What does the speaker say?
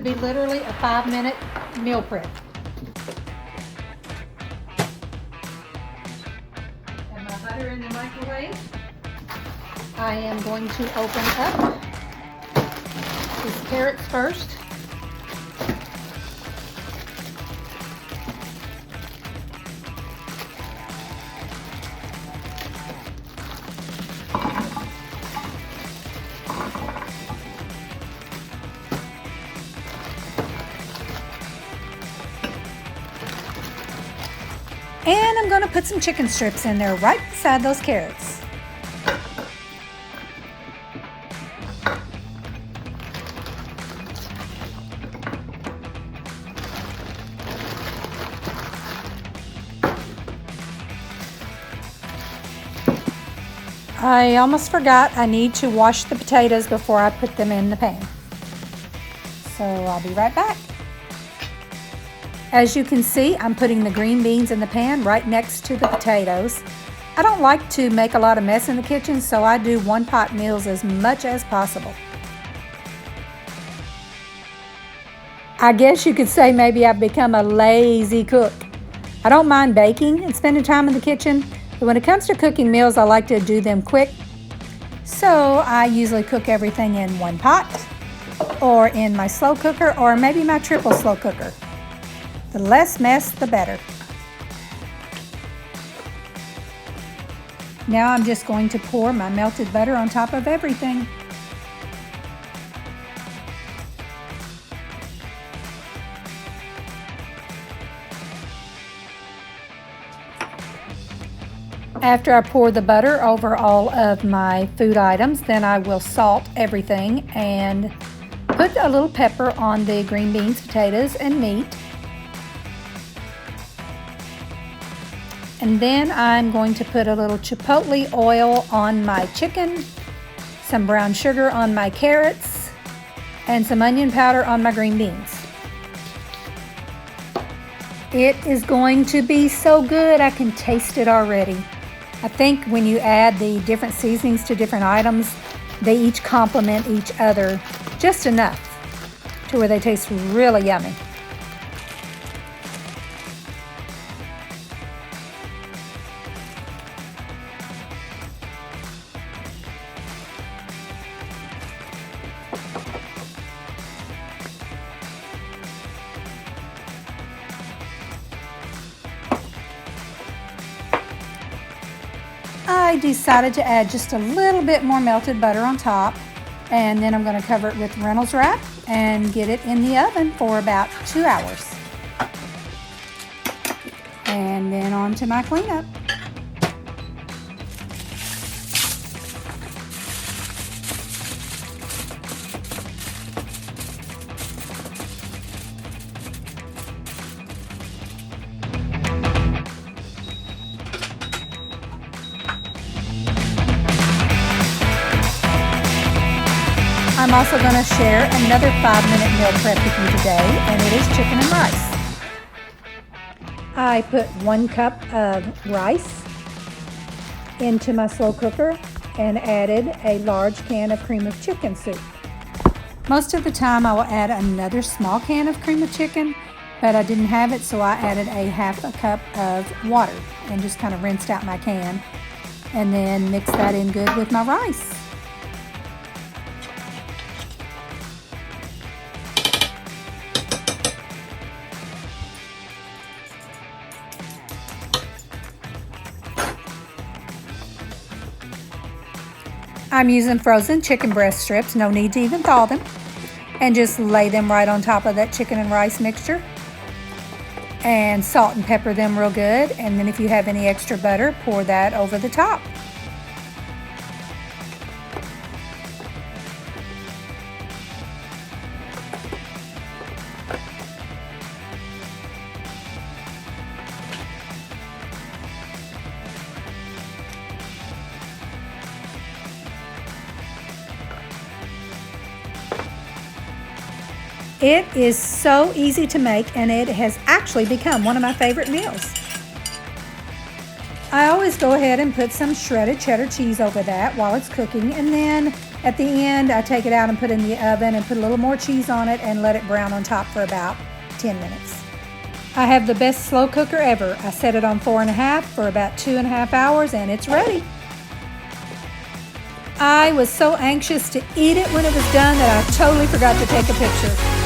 be literally a 5-minute meal prep. And my butter in the microwave. I am going to open up these carrots first. And I'm going to put some chicken strips in there right beside those carrots. I almost forgot I need to wash the potatoes before I put them in the pan. So I'll be right back. As you can see, I'm putting the green beans in the pan right next to the potatoes. I don't like to make a lot of mess in the kitchen, so I do one-pot meals as much as possible. I guess you could say maybe I've become a lazy cook. I don't mind baking and spending time in the kitchen, but when it comes to cooking meals, I like to do them quick. So I usually cook everything in one pot, or in my slow cooker, or maybe my triple slow cooker. The less mess, the better. Now I'm just going to pour my melted butter on top of everything. After I pour the butter over all of my food items, then I will salt everything and put a little pepper on the green beans, potatoes, and meat. And then I'm going to put a little chipotle oil on my chicken, some brown sugar on my carrots, and some onion powder on my green beans. It is going to be so good, I can taste it already. I think when you add the different seasonings to different items, they each complement each other just enough to where they taste really yummy. I decided to add just a little bit more melted butter on top, and then I'm going to cover it with Reynolds wrap and get it in the oven for about 2 hours. And then on to my cleanup. I'm also going to share another 5-minute meal prep with you today, and it is chicken and rice. I put 1 cup of rice into my slow cooker and added a large can of cream of chicken soup. Most of the time I will add another small can of cream of chicken, but I didn't have it, so I added a half a cup of water and just kind of rinsed out my can, and then mixed that in good with my rice. I'm using frozen chicken breast strips, no need to even thaw them, and just lay them right on top of that chicken and rice mixture, and salt and pepper them real good, and then if you have any extra butter, pour that over the top. It is so easy to make, and it has actually become one of my favorite meals. I always go ahead and put some shredded cheddar cheese over that while it's cooking, and then at the end I take it out and put it in the oven and put a little more cheese on it and let it brown on top for about 10 minutes. I have the best slow cooker ever. I set it on 4.5 for about 2.5 hours and it's ready. I was so anxious to eat it when it was done that I totally forgot to take a picture.